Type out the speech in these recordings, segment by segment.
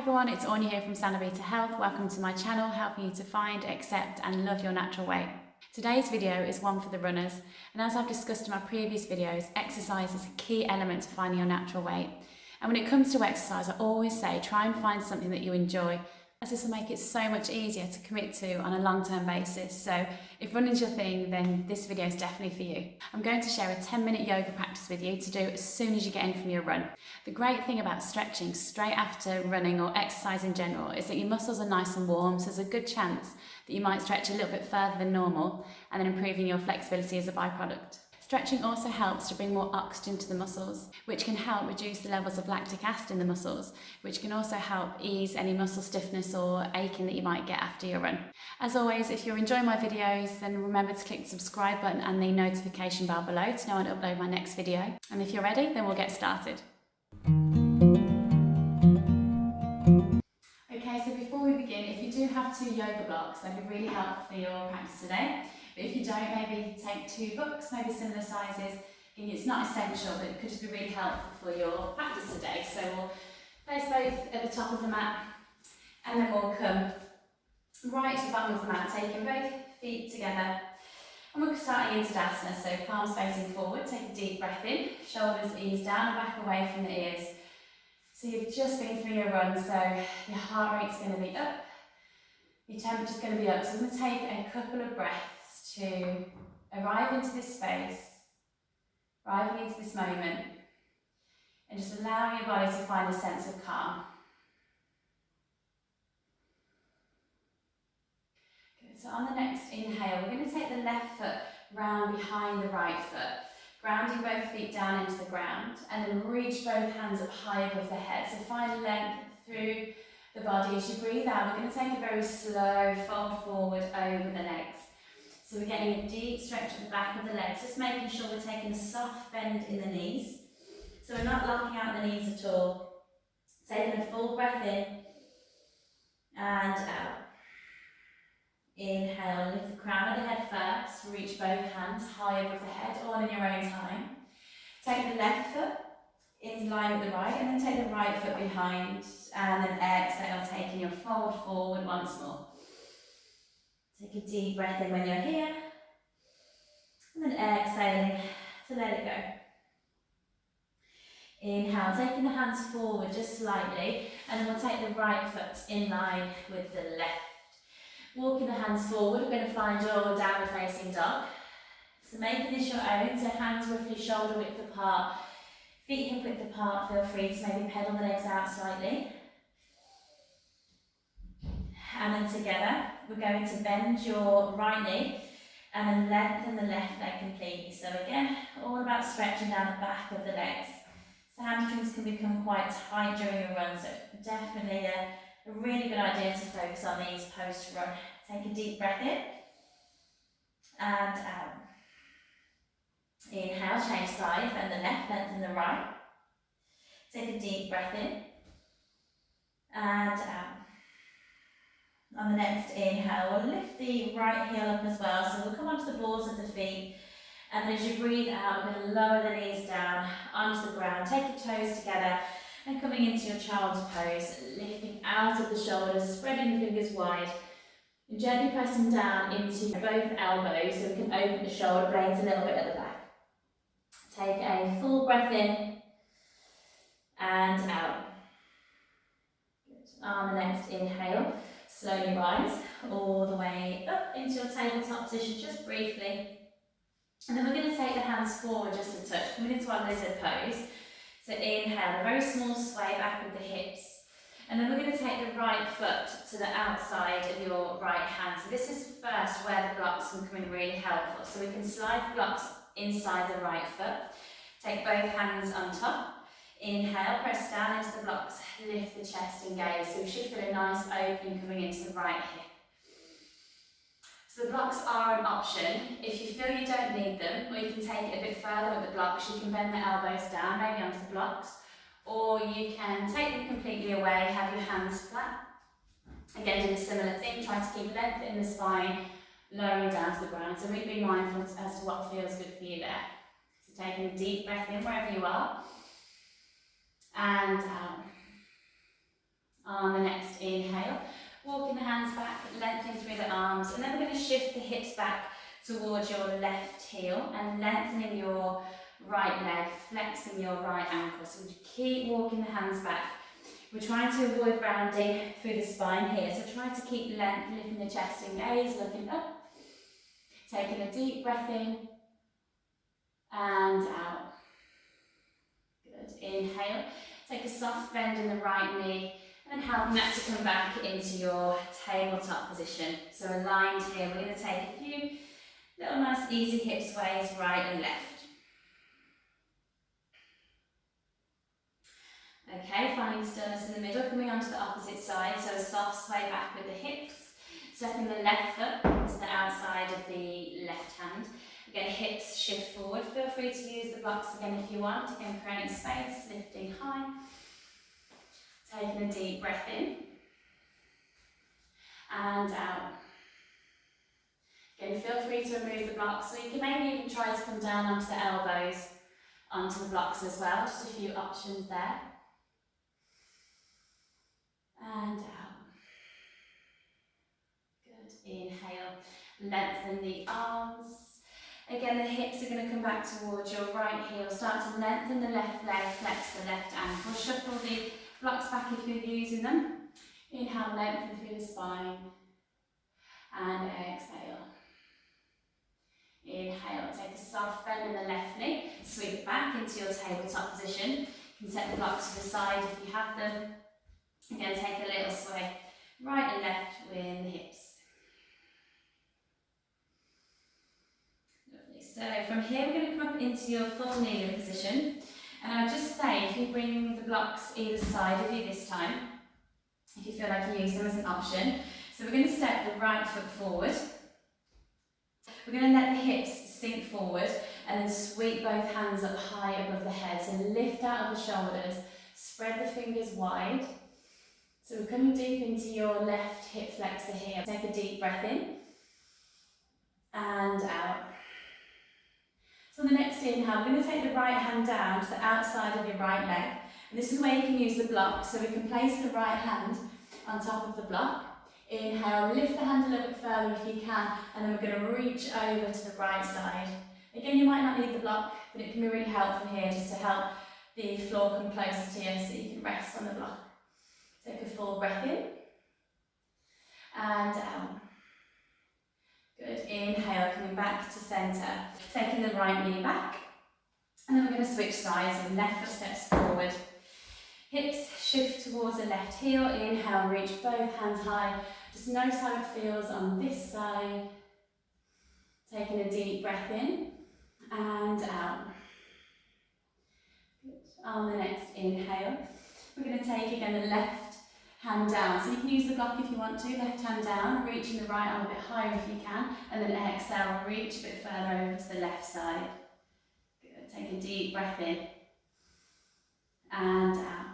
everyone, it's Anya here from Sanabita Health. Welcome to my channel, helping you to find, accept and love your natural weight. Today's video is one for the runners, and as I've discussed in my previous videos, exercise is a key element to finding your natural weight. And when it comes to exercise, I always say try and find something that you enjoy, as this will make it so much easier to commit to on a long-term basis. So if running's your thing, then this video is definitely for you. I'm going to share a 10-minute yoga practice with you to do as soon as you get in from your run. The great thing about stretching straight after running or exercise in general is that your muscles are nice and warm, so there's a good chance that you might stretch a little bit further than normal and then improving your flexibility as a byproduct. Stretching also helps to bring more oxygen to the muscles, which can help reduce the levels of lactic acid in the muscles, which can also help ease any muscle stiffness or aching that you might get after your run. As always, if you're enjoying my videos, then remember to click the subscribe button and the notification bell below to know when I upload my next video. And if you're ready, then we'll get started. Okay, so before we begin, if you do have 2 yoga blocks, that'd be really helpful for your practice today. But if you don't, maybe take 2 books, maybe similar sizes. It's not essential, but it could just be really helpful for your practice today. So we'll place both at the top of the mat, and then we'll come right to the bottom of the mat, taking both feet together. And we're starting into Tadasana, so palms facing forward, take a deep breath in, shoulders ease down and back away from the ears. So you've just been through your run, so your heart rate's going to be up, your temperature's going to be up. So I'm going to take a couple of breaths to arrive into this space, arriving into this moment, and just allowing your body to find a sense of calm. Good. So on the next inhale, we're going to take the left foot round behind the right foot, grounding both feet down into the ground, and then reach both hands up high above the head. So find length through the body. As you breathe out, we're going to take a very slow fold forward over the legs. So we're getting a deep stretch at the back of the legs, just making sure we're taking a soft bend in the knees. So we're not locking out the knees at all. Taking a full breath in and out. Inhale, lift the crown of the head first, reach both hands high above the head, all in your own time. Take the left foot in line with the right, and then take the right foot behind, and then exhale, taking your fold forward once more. Take a deep breath in when you're here, and then exhaling to let it go. Inhale, taking the hands forward just slightly, and then we'll take the right foot in line with the left. Walking the hands forward, we're going to find your downward facing dog. So making this your own, so hands roughly shoulder width apart, feet hip width apart. Feel free to maybe pedal the legs out slightly. And then together, we're going to bend your right knee and then lengthen the left leg completely. So again, all about stretching down the back of the legs. So hamstrings can become quite tight during a run, so definitely a really good idea to focus on these post-run. Take a deep breath in and out. Inhale, change sides, bend the left, lengthen the right. Take a deep breath in and out. On the next inhale, we'll lift the right heel up as well, so we'll come onto the balls of the feet, and as you breathe out, we're going to lower the knees down onto the ground, take your toes together, and coming into your child's pose, lifting out of the shoulders, spreading the fingers wide, and gently pressing down into both elbows so we can open the shoulder blades a little bit at the back. Take a full breath in and out. Good. On the next inhale, slowly rise all the way up into your tabletop position, just briefly. And then we're going to take the hands forward just a touch, coming into our lizard pose. So inhale, a very small sway back with the hips. And then we're going to take the right foot to the outside of your right hand. So this is first where the blocks can come in really helpful. So we can slide the blocks inside the right foot. Take both hands on top. Inhale, press down into the blocks, lift the chest and gaze. So we should feel a nice opening coming into the right hip. So the blocks are an option. If you feel you don't need them, or you can take it a bit further with the blocks, you can bend the elbows down, maybe onto the blocks, or you can take them completely away, have your hands flat. Again, do a similar thing, try to keep length in the spine, lowering down to the ground. So really be mindful as to what feels good for you there. So taking a deep breath in wherever you are. And out. On the next inhale, walking the hands back, lengthening through the arms, and then we're going to shift the hips back towards your left heel and lengthening your right leg, flexing your right ankle. So we keep walking the hands back. We're trying to avoid rounding through the spine here, so try to keep length, lifting the chest and gaze, looking up, taking a deep breath in and out. Good. Inhale, take a soft bend in the right knee and helping that to come back into your tabletop position. So aligned here, we're going to take a few little nice easy hip sways right and left. Okay, finding stillness in the middle, coming onto the opposite side, so a soft sway back with the hips, stepping the left foot to the outside of the left hand. Again, hips shift forward. Feel free to use the blocks again if you want. Again, creating space, lifting high. Taking a deep breath in and out. Again, feel free to remove the blocks, so you can maybe even try to come down onto the elbows, onto the blocks as well. Just a few options there. And out. Good. Inhale. Lengthen the arms. Again, the hips are going to come back towards your right heel. Start to lengthen the left leg, flex the left ankle. Shuffle the blocks back if you're using them. Inhale, lengthen through the spine. And exhale. Inhale, take a soft bend in the left knee. Sweep it back into your tabletop position. You can set the blocks to the side if you have them. Again, take a little sway right and left with the hips. Lovely. So from here we're going to come up into your full kneeling position. And I'll just say, if you bring the blocks either side of you this time, if you feel like you use them as an option. So we're going to step the right foot forward. We're going to let the hips sink forward and then sweep both hands up high above the head. So lift out of the shoulders, spread the fingers wide. So we're coming deep into your left hip flexor here. Take a deep breath in and out. So on the next inhale, we're going to take the right hand down to the outside of your right leg. And this is where you can use the block. So we can place the right hand on top of the block. Inhale, lift the hand a little bit further if you can, and then we're going to reach over to the right side. Again, you might not need the block, but it can be really helpful here just to help the floor come closer to you so you can rest on the block. Take a full breath in and out. Good. Inhale, coming back to centre. Taking the right knee back, and then we're going to switch sides. So left foot steps forward. Hips shift towards the left heel. Inhale, reach both hands high. Just notice how it feels on this side. Taking a deep breath in and out. Good. On the next inhale, we're going to take again the left hand down. So you can use the block if you want to. Left hand down, reaching the right arm a bit higher if you can. And then exhale, reach a bit further over to the left side. Good. Take a deep breath in and out.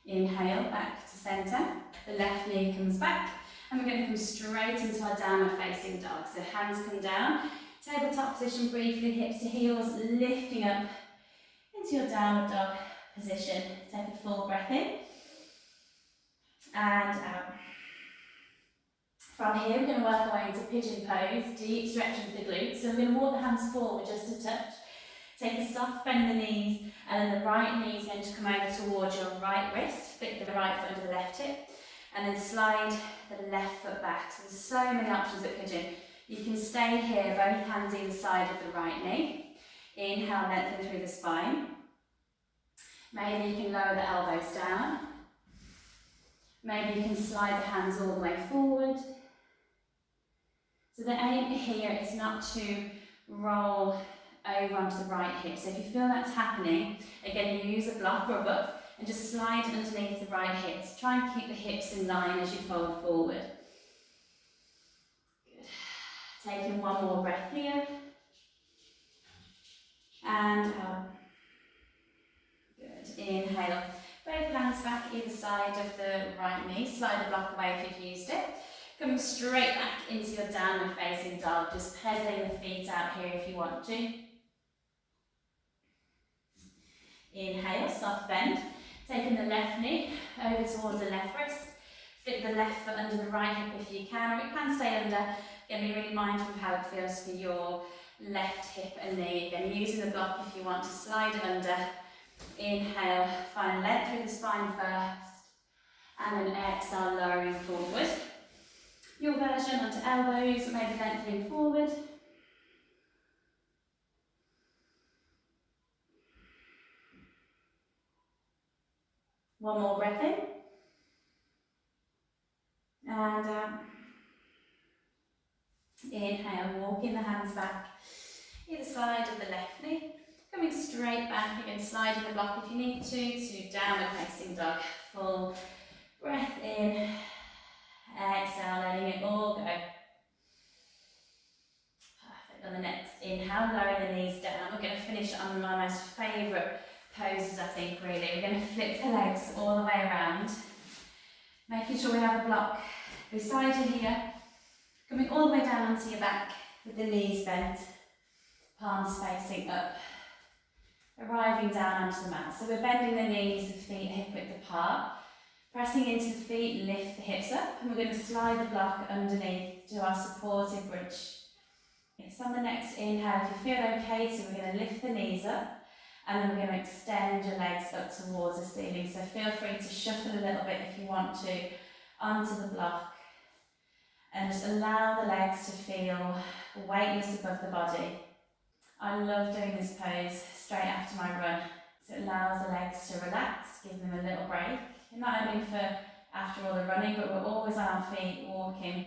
Inhale, back to centre. The left knee comes back, and we're going to come straight into our downward facing dog. So hands come down, tabletop position briefly, hips to heels, lifting up into your downward dog position. Take a full breath in and out. From here, we're going to work our way into pigeon pose, deep stretching for the glutes. So we're going to walk the hands forward just a touch. Take a soft bend in the knees, and then the right knee is going to come over towards your right wrist, flick the right foot under the left hip, and then slide the left foot back. So there's so many options at pigeon. You can stay here, both hands either side of the right knee. Inhale, lengthen through the spine. Maybe you can lower the elbows down. Maybe you can slide the hands all the way forward. So the aim here is not to roll over onto the right hip. So if you feel that's happening, again, you use a block or a book and just slide underneath the right hips. Try and keep the hips in line as you fold forward. Good. Taking one more breath here. And out. Good. Inhale. Both hands back either side of the right knee. Slide the block away if you've used it. Coming straight back into your downward facing dog. Just pedaling the feet out here if you want to. Inhale, soft bend. Taking the left knee over towards the left wrist. Flip the left foot under the right hip if you can, or it can stay under. Again, be really mindful of how it feels for your left hip and knee. Again, using the block if you want to slide it under. Inhale, find length through the spine first, and then exhale, lowering forward. Your version onto elbows, maybe lengthening forward. One more breath in. And out. Inhale, walking the hands back, either side of the left knee. Coming straight back, again sliding the block if you need to downward facing dog. Full breath in, exhale, letting it all go. Perfect. On the next inhale, lowering the knees down. We're going to finish on my most favourite poses, I think, really. We're going to flip the legs all the way around, making sure we have a block beside you here. Coming all the way down onto your back with the knees bent, palms facing up, arriving down onto the mat. So we're bending the knees, the feet hip width apart, pressing into the feet, lift the hips up, and we're going to slide the block underneath to our supportive bridge. It's on the next inhale, if you feel okay, so we're going to lift the knees up, and then we're going to extend your legs up towards the ceiling. So feel free to shuffle a little bit if you want to onto the block. And just allow the legs to feel weightless above the body. I love doing this pose straight after my run. So it allows the legs to relax, give them a little break. And not only for after all the running, but we're always on our feet walking.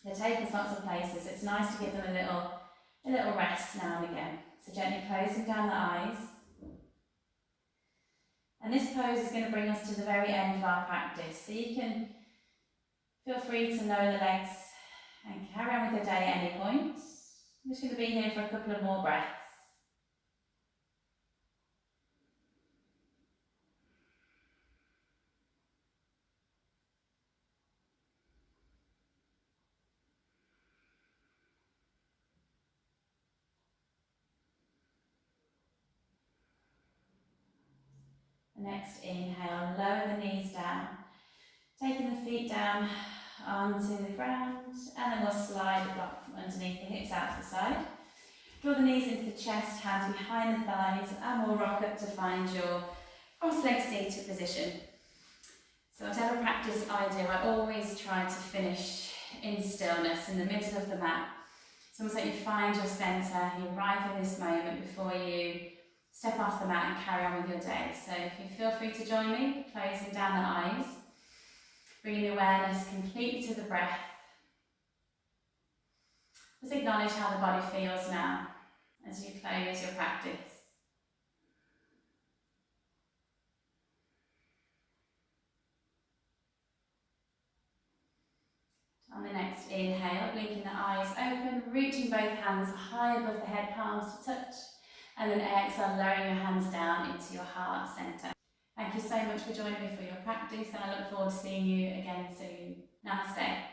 They take us lots of places. It's nice to give them a little rest now and again. So gently closing down the eyes. And this pose is going to bring us to the very end of our practice. So you can feel free to lower the legs and carry on with the day at any point. I'm just going to be here for a couple of more breaths. Next inhale, lower the knees down, taking the feet down onto the ground, and then we'll slide the block from underneath the hips out to the side. Draw the knees into the chest, hands behind the thighs, and we'll rock up to find your cross-legged seated position. So whatever practice I do, I always try to finish in stillness, in the middle of the mat. It's almost like you find your centre, you arrive in this moment before you step off the mat and carry on with your day. So if you feel free to join me, closing down the eyes, bringing the awareness completely to the breath. Just acknowledge how the body feels now as you close your practice. On the next inhale, blinking the eyes open, reaching both hands high above the head, palms to touch. And then exhale, lowering your hands down into your heart centre. Thank you so much for joining me for your practice, and I look forward to seeing you again soon. Namaste.